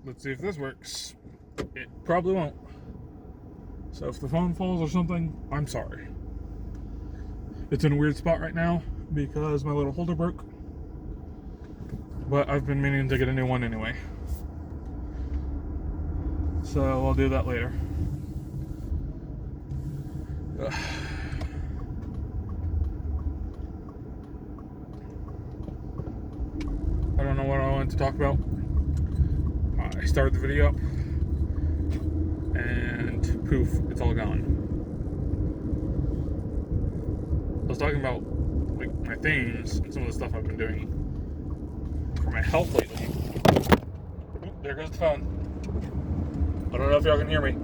Let's see if this works. It probably won't. So if the phone falls or something, I'm sorry. It's in a weird spot right now because my little holder broke. But I've been meaning to get a new one anyway. So I'll do that later. I don't know what I wanted to talk about. I started the video up and poof, it's all gone. I was talking about like my themes and some of the stuff I've been doing for my health lately. Oop, there goes the phone. I don't know if y'all can hear me,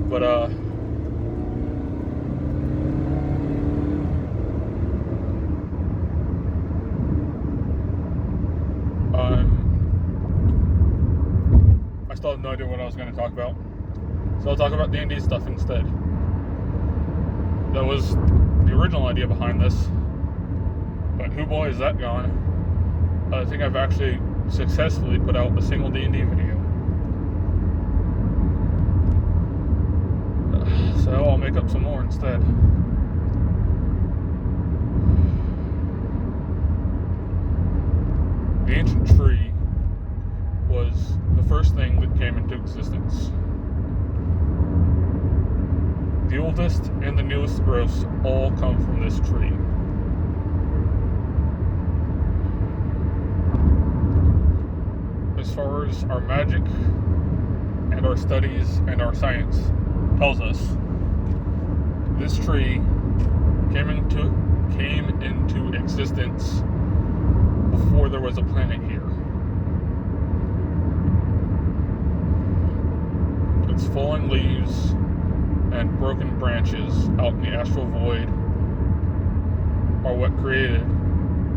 but I still have no idea what I was going to talk about, so I'll talk about D&D stuff instead. That was the original idea behind this, but who boy is that gone. I think I've actually successfully put out a single D&D video. So I'll make up some more instead. The ancient tree was the first thing that came into existence. The oldest and the newest growths all come from this tree. As far as our magic and our studies and our science tells us, this tree came into existence before there was a planet here. Its fallen leaves and broken branches out in the astral void are what created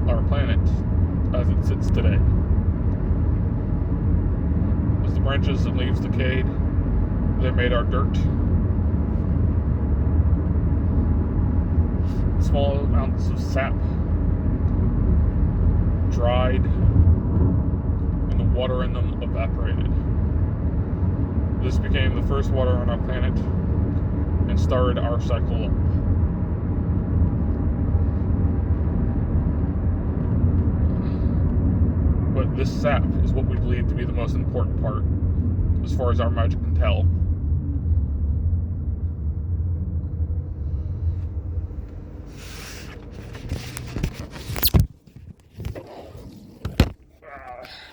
our planet as it sits today. As the branches and leaves decayed, they made our dirt. Small amounts of sap dried, and the water in them evaporated. This became the first water on our planet and started our cycle up. But this sap is what we believe to be the most important part, as far as our magic can tell.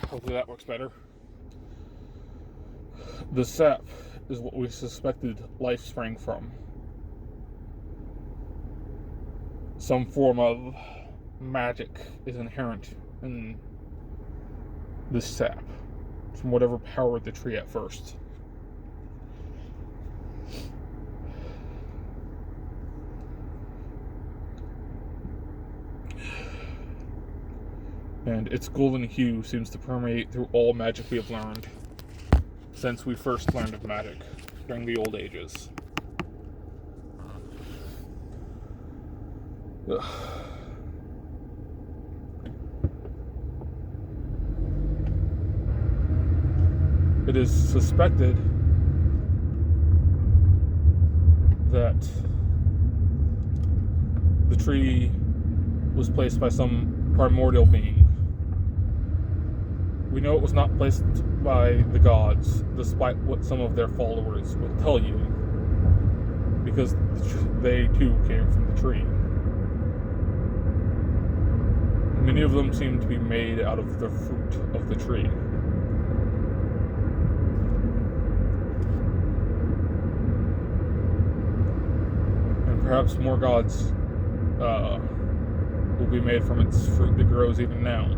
Hopefully that works better. The sap is what we suspected life sprang from. Some form of magic is inherent in this sap, from whatever powered the tree at first. And its golden hue seems to permeate through all magic we have learned since we first learned of magic during the old ages. Ugh. It is suspected that the tree was placed by some primordial being. We know it was not placed by the gods, despite what some of their followers will tell you, because they too came from the tree. Many of them seem to be made out of the fruit of the tree. And perhaps more gods will be made from its fruit that grows even now.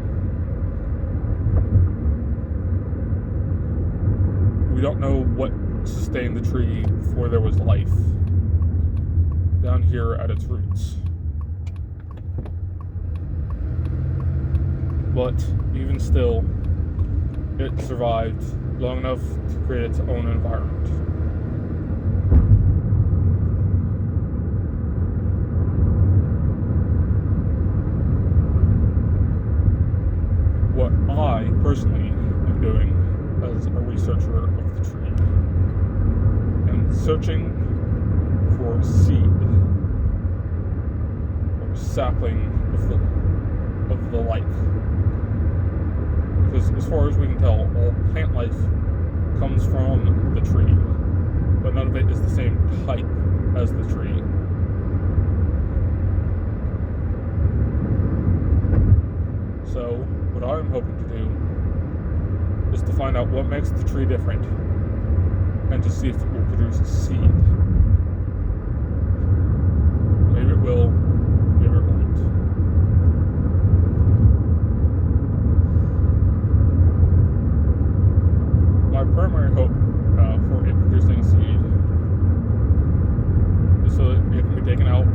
We don't know what sustained the tree before there was life down here at its roots. But even still, it survived long enough to create its own environment. What I personally am been doing as a researcher of the tree, and searching for a seed or sapling of the like. Because as far as we can tell, all plant life comes from the tree, but none of it is the same type as the tree. So, what I'm hoping to do is to find out what makes the tree different, and to see if it will produce a seed. Maybe it will, maybe it won't. My primary hope for it producing a seed is so that it can be taken out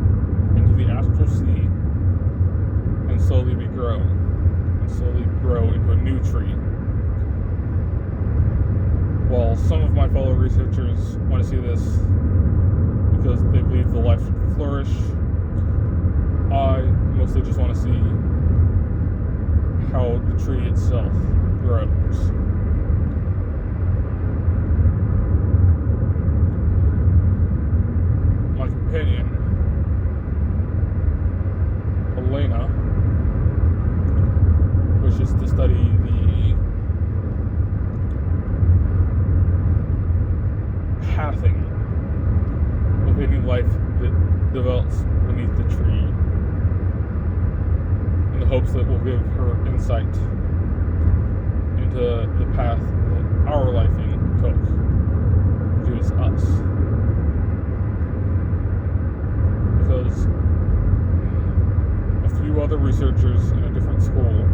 into the astral sea and slowly be grown, and slowly grow into a new tree. While some of my fellow researchers want to see this because they believe the life should flourish, I mostly just want to see how the tree itself grows. My companion, Elena, wishes to study the pathing of any life that develops beneath the tree, in the hopes that it will give her insight into the path that our lifing took to produce us. Because a few other researchers in a different school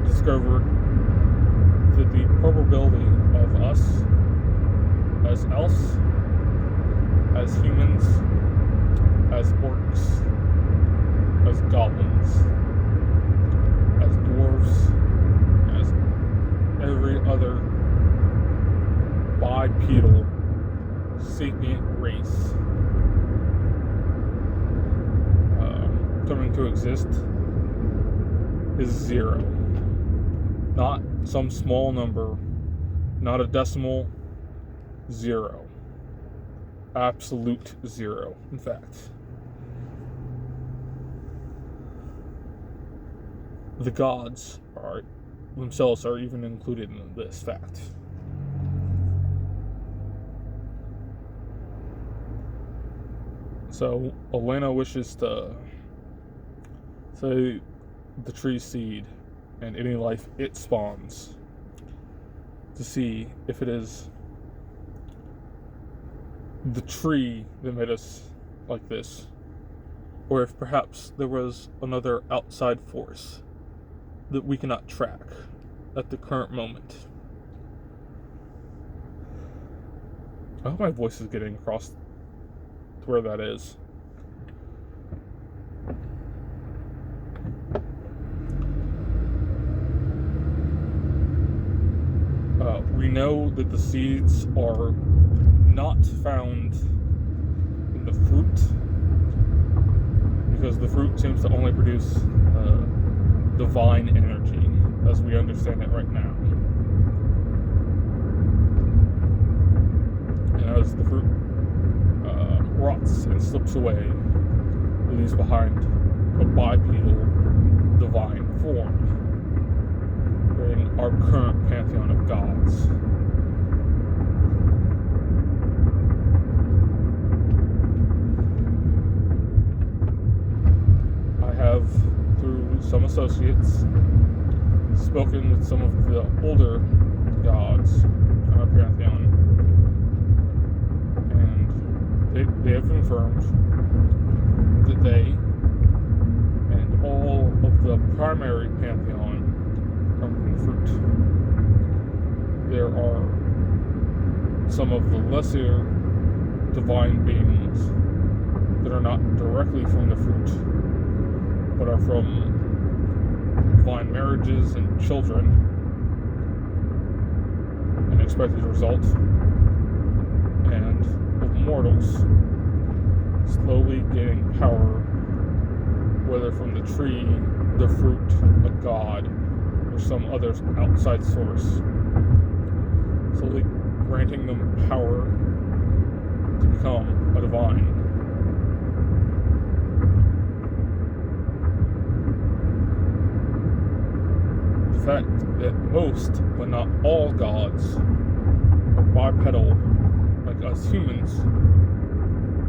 discovered that the probability of us as elves, as humans, as orcs, as goblins, as dwarves, as every other bipedal sapient race coming to exist is 0. Not some small number, not a decimal, 0. Absolute 0, in fact. The gods themselves are even included in this fact. So, Elena wishes to say the tree seed and any life it spawns, to see if it is the tree that made us like this, or if perhaps there was another outside force that we cannot track at the current moment. I hope my voice is getting across to where that is. We know that the seeds are not found in the fruit, because the fruit seems to only produce divine energy as we understand it right now. And as the fruit rots and slips away, it leaves behind a bipedal divine form, creating our current pantheon of gods. I have, through some associates, spoken with some of the older gods in our pantheon, and they have confirmed that they and all of the primary pantheon come from fruit. There are some of the lesser divine beings that are not directly from the fruit, but are from divine marriages and children, an expected result, and of mortals slowly gaining power, whether from the tree the fruit a god or some other outside source, solely granting them power to become a divine. The fact that most, but not all gods, are bipedal, like us humans,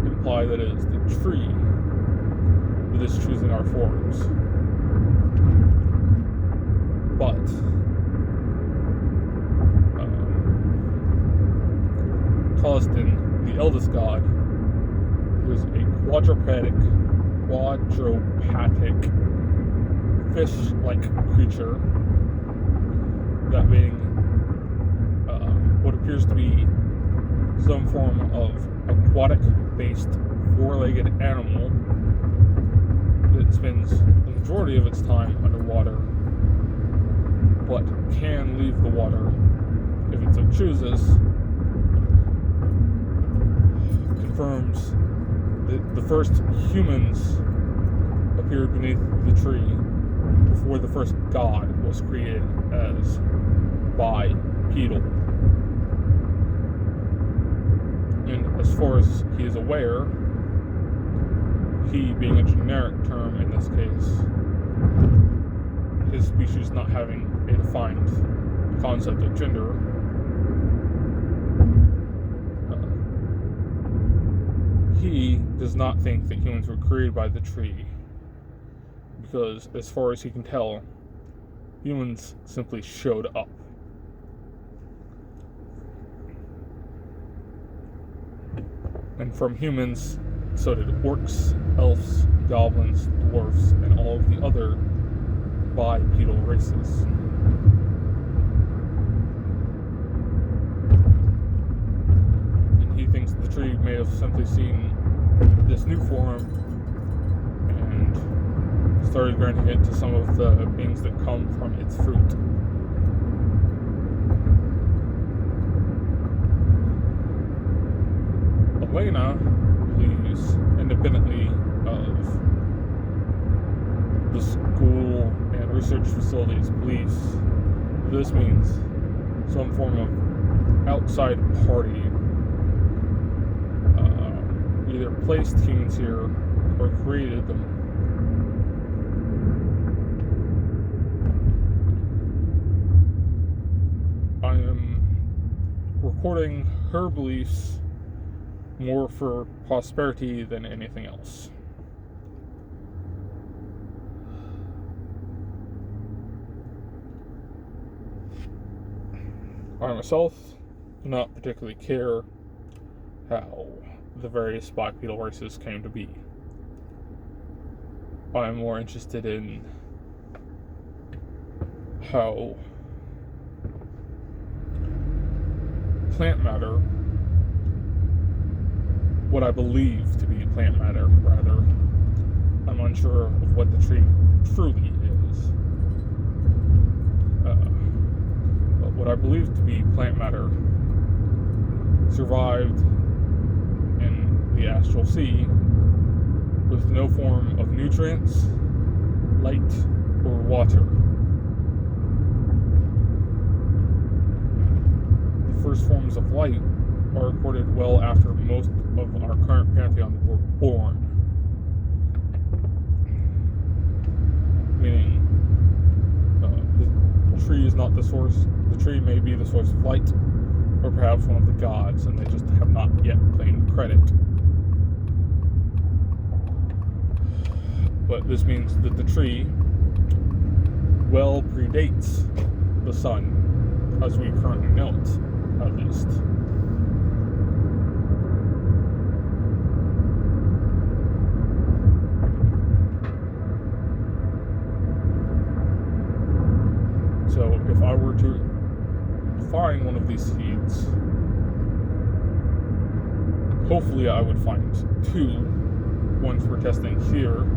imply that it is the tree that is choosing our forms. But Talistan, the eldest god, who is a quadrupedic, fish-like creature, that being what appears to be some form of aquatic-based four-legged animal that spends the majority of its time underwater, but can leave the water if it so chooses, confirms that the first humans appeared beneath the tree before the first god was created as bipedal. And as far as he is aware, he being a generic term in this case, his species not having a defined concept of gender, he does not think that humans were created by the tree, because as far as he can tell, humans simply showed up. And from humans, so did orcs, elves, goblins, dwarves, and all of the other bipedal races. And he thinks the tree may have simply seen this new form and started granting it to some of the beings that come from its fruit. Elena believes, independently of the school and research facilities' beliefs, this means some form of outside party either placed humans here or created them. I am recording her beliefs more for prosperity than anything else. I myself do not particularly care how the various bipedal races came to be. I am more interested in how plant matter, what I believe to be plant matter, rather, I'm unsure of what the tree truly is. But what I believe to be plant matter survived in the astral sea with no form of nutrients, light, or water. The first forms of light are recorded well after most of our current pantheon were born. Meaning, the tree is not the source. The tree may be the source of light, or perhaps one of the gods, and they just have not yet claimed credit. But this means that the tree well predates the sun, as we currently know it, at least. So if I were to find one of these seeds, hopefully I would find two, one for testing here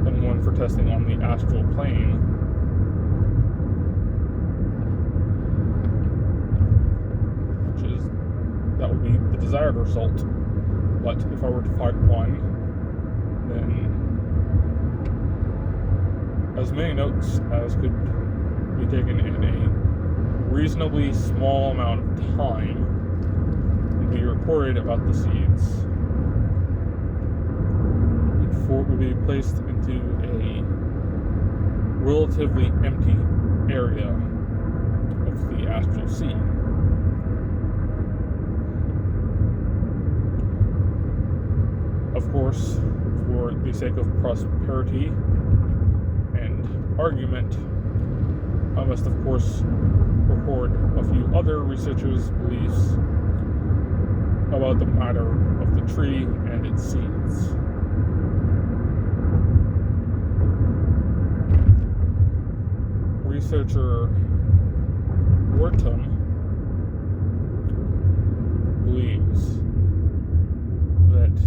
and one for testing on the astral plane. That would be the desired result. But if I were to find one, then as many notes as could be taken in a reasonably small amount of time will be recorded about the seeds before it will be placed into a relatively empty area of the astral sea. Of course, for the sake of prosperity and argument, I must of course record a few other researchers' beliefs about the matter of the tree and its seeds. Researcher Wharton believes that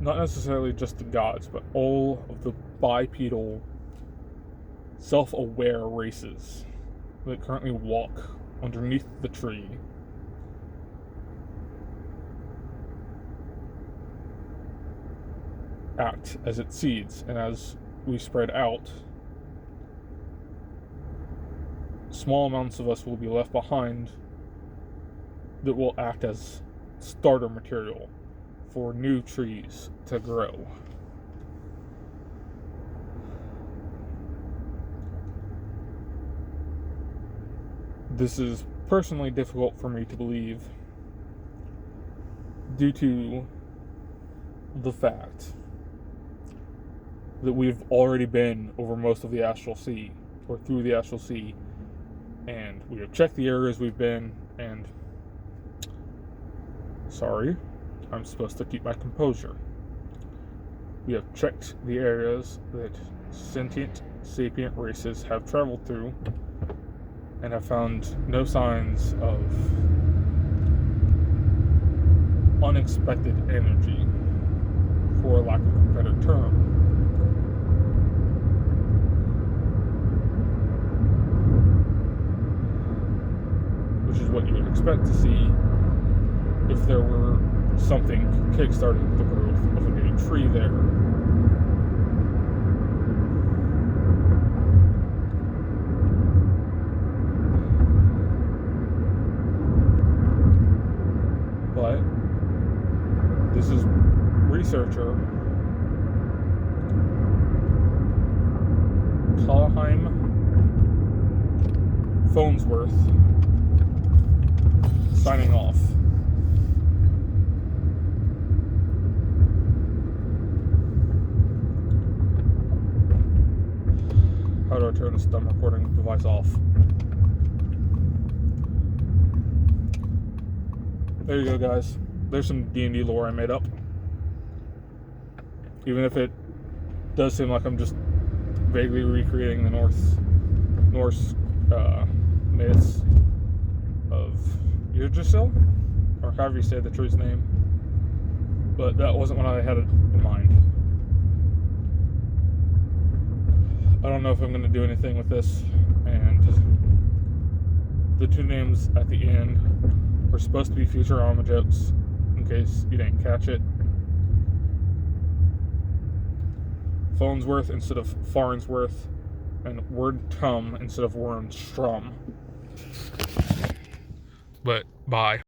not necessarily just the gods, but all of the bipedal, self-aware races that currently walk underneath the tree act as its seeds, and as we spread out, small amounts of us will be left behind that will act as starter material for new trees to grow. This is personally difficult for me to believe due to the fact that we've already been over most of the astral sea, or through the astral sea, and we have checked the areas we've been, and sorry, I'm supposed to keep my composure. We have checked the areas that sentient, sapient races have traveled through, and have found no signs of unexpected energy, for lack of a better term. Which is what you would expect to see if there were something kickstarting the growth of a new tree there. But this is researcher Talheim Phonesworth signing off. How do I turn this thumb recording device off? There you go, guys. There's some D&D lore I made up. Even if it does seem like I'm just vaguely recreating the Norse myths of Yggdrasil, or however you say the tree's name. But that wasn't what I had in mind. I don't know if I'm going to do anything with this, and the two names at the end were supposed to be Futurama jokes, in case you didn't catch it. Phonesworth instead of Farnsworth, and Wordtum instead of Wormstrom. But bye.